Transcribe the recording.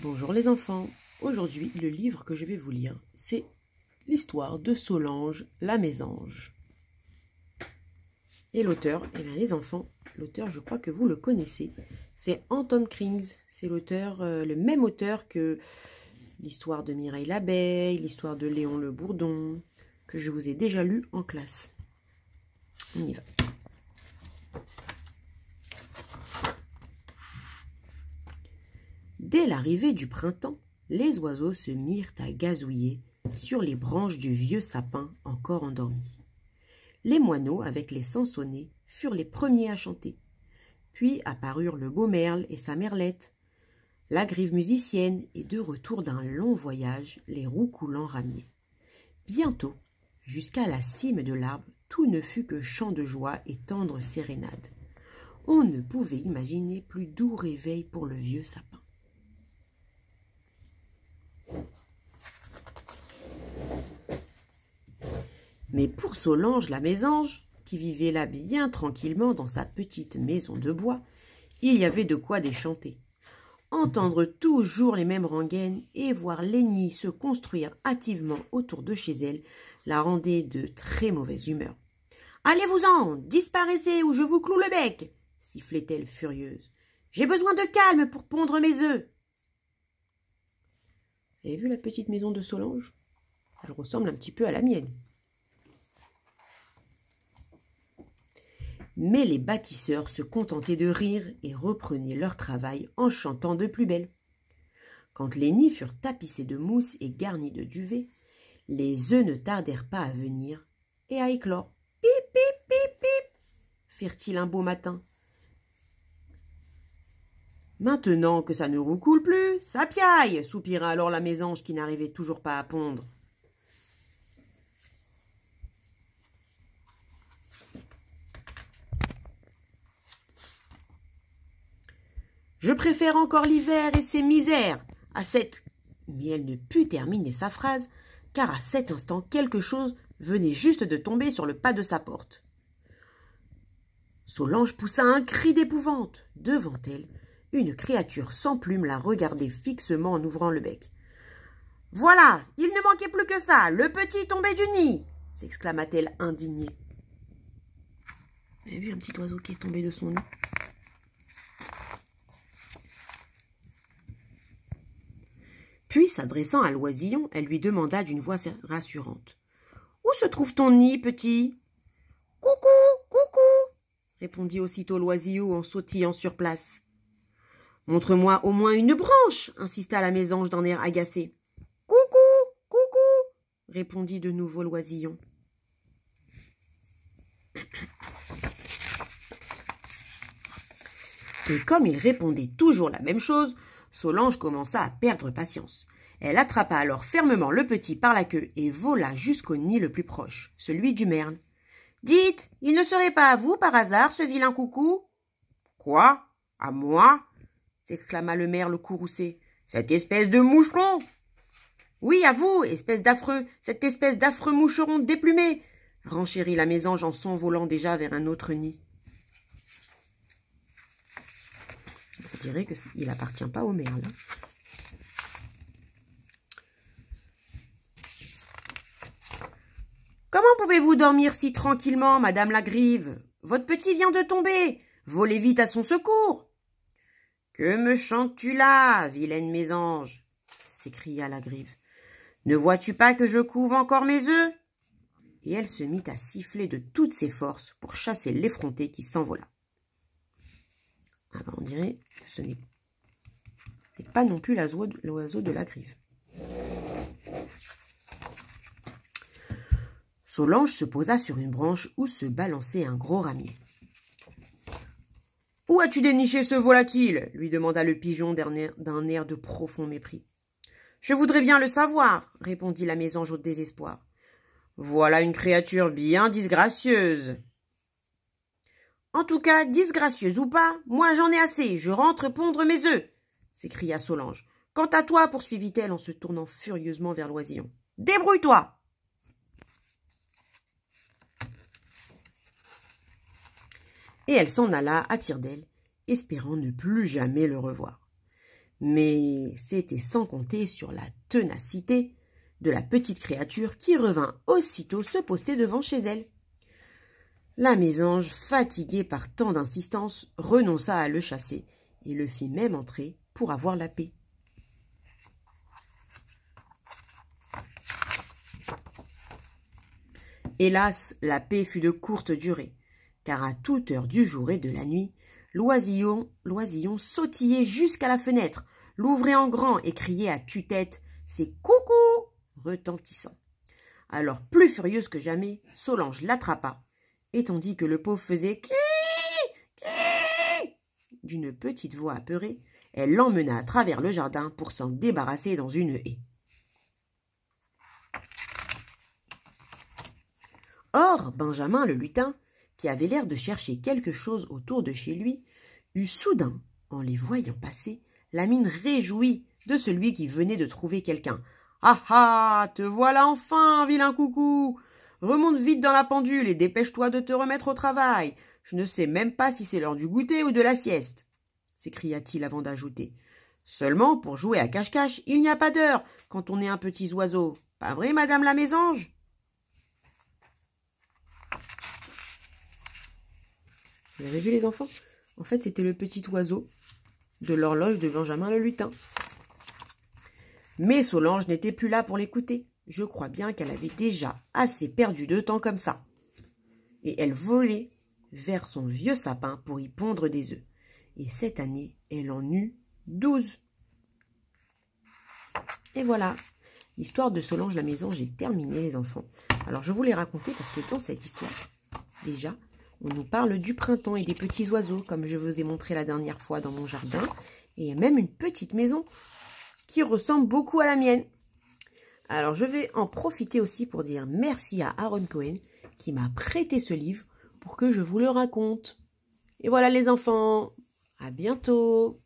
Bonjour les enfants, aujourd'hui le livre que je vais vous lire, c'est l'histoire de Solange la mésange. Et l'auteur, eh bien les enfants, l'auteur je crois que vous le connaissez, c'est Anton Krings, c'est l'auteur, le même auteur que l'histoire de Mireille l'abeille, l'histoire de Léon le bourdon, que je vous ai déjà lu en classe. On y va. Dès l'arrivée du printemps, les oiseaux se mirent à gazouiller sur les branches du vieux sapin encore endormi. Les moineaux, avec les sansonnets, furent les premiers à chanter. Puis apparurent le beau merle et sa merlette. La grive musicienne est de retour d'un long voyage, les roucoulants ramiers. Bientôt, jusqu'à la cime de l'arbre, tout ne fut que chant de joie et tendre sérénade. On ne pouvait imaginer plus doux réveil pour le vieux sapin. Mais pour Solange la mésange, qui vivait là bien tranquillement dans sa petite maison de bois, il y avait de quoi déchanter. Entendre toujours les mêmes rengaines et voir les nids se construire hâtivement autour de chez elle la rendait de très mauvaise humeur. « Allez-vous-en, disparaissez ou je vous cloue le bec !» sifflait-elle furieuse. « J'ai besoin de calme pour pondre mes œufs !» Vous avez vu la petite maison de Solange? Elle ressemble un petit peu à la mienne. Mais les bâtisseurs se contentaient de rire et reprenaient leur travail en chantant de plus belle. Quand les nids furent tapissés de mousse et garnis de duvet, les œufs ne tardèrent pas à venir et à éclore. « Pip, pip, pip, pip » firent-ils un beau matin. « Maintenant que ça ne roucoule plus, ça piaille » soupira alors la mésange qui n'arrivait toujours pas à pondre. Je préfère encore l'hiver et ses misères à cette... Mais elle ne put terminer sa phrase, car à cet instant, quelque chose venait juste de tomber sur le pas de sa porte. Solange poussa un cri d'épouvante. Devant elle, une créature sans plumes la regardait fixement en ouvrant le bec. « Voilà, il ne manquait plus que ça, le petit tombé du nid !» s'exclama-t-elle indignée. Vous avez vu un petit oiseau qui est tombé de son nid? Puis, s'adressant à l'oisillon, elle lui demanda d'une voix rassurante. « Où se trouve ton nid, petit ?»« Coucou, coucou !» répondit aussitôt l'oisillon en sautillant sur place. « Montre-moi au moins une branche !» insista la mésange d'un air agacé. « Coucou, coucou !» répondit de nouveau l'oisillon. Et comme il répondait toujours la même chose, Solange commença à perdre patience. Elle attrapa alors fermement le petit par la queue et vola jusqu'au nid le plus proche, celui du merle. « Dites, il ne serait pas à vous par hasard, ce vilain coucou ?»« Quoi? À moi ?» s'exclama le merle courroucé. « Cette espèce de moucheron !»« Oui, à vous, cette espèce d'affreux moucheron déplumé !» renchérit la mésange en s'envolant déjà vers un autre nid. On dirait qu'il n'appartient pas au merle. Comment pouvez-vous dormir si tranquillement, madame la grive? Votre petit vient de tomber. Volez vite à son secours. Que me chantes-tu là, vilaine mésange? S'écria la grive. Ne vois-tu pas que je couve encore mes œufs? Et elle se mit à siffler de toutes ses forces pour chasser l'effronté qui s'envola. Alors on dirait que ce n'est pas non plus l'oiseau de la grive. Solange se posa sur une branche où se balançait un gros ramier. « Où as-tu déniché ce volatile ?» lui demanda le pigeon d'un air de profond mépris. « Je voudrais bien le savoir, » répondit la mésange au désespoir. « Voilà une créature bien disgracieuse. »« En tout cas, disgracieuse ou pas, moi j'en ai assez, je rentre pondre mes œufs !» s'écria Solange. « Quant à toi, poursuivit-elle en se tournant furieusement vers l'oisillon, débrouille-toi !» Et elle s'en alla à tire-d'aile, espérant ne plus jamais le revoir. Mais c'était sans compter sur la ténacité de la petite créature qui revint aussitôt se poster devant chez elle. La mésange, fatiguée par tant d'insistance, renonça à le chasser et le fit même entrer pour avoir la paix. Hélas, la paix fut de courte durée, car à toute heure du jour et de la nuit, l'oisillon sautillait jusqu'à la fenêtre, l'ouvrait en grand et criait à tue-tête ses coucous retentissants. Alors, plus furieuse que jamais, Solange l'attrapa, et tandis que le pauvre faisait « Qui » d'une petite voix apeurée, elle l'emmena à travers le jardin pour s'en débarrasser dans une haie. Or, Benjamin le lutin, qui avait l'air de chercher quelque chose autour de chez lui, eut soudain, en les voyant passer, la mine réjouie de celui qui venait de trouver quelqu'un. « Ah ah, te voilà enfin, vilain coucou! Remonte vite dans la pendule et dépêche-toi de te remettre au travail. Je ne sais même pas si c'est l'heure du goûter ou de la sieste. » s'écria-t-il avant d'ajouter. « Seulement, pour jouer à cache-cache, il n'y a pas d'heure quand on est un petit oiseau. Pas vrai, madame la mésange ?» Vous avez vu les enfants? En fait, c'était le petit oiseau de l'horloge de Benjamin le lutin. Mais Solange n'était plus là pour l'écouter. Je crois bien qu'elle avait déjà assez perdu de temps comme ça. Et elle volait vers son vieux sapin pour y pondre des œufs. Et cette année, elle en eut 12. Et voilà, l'histoire de Solange la mésange est terminée, les enfants. Alors, je vous l'ai raconté parce que dans cette histoire, déjà, on nous parle du printemps et des petits oiseaux, comme je vous ai montré la dernière fois dans mon jardin. Et il y a même une petite maison qui ressemble beaucoup à la mienne. Alors, je vais en profiter aussi pour dire merci à Aaron Cohen qui m'a prêté ce livre pour que je vous le raconte. Et voilà les enfants, à bientôt!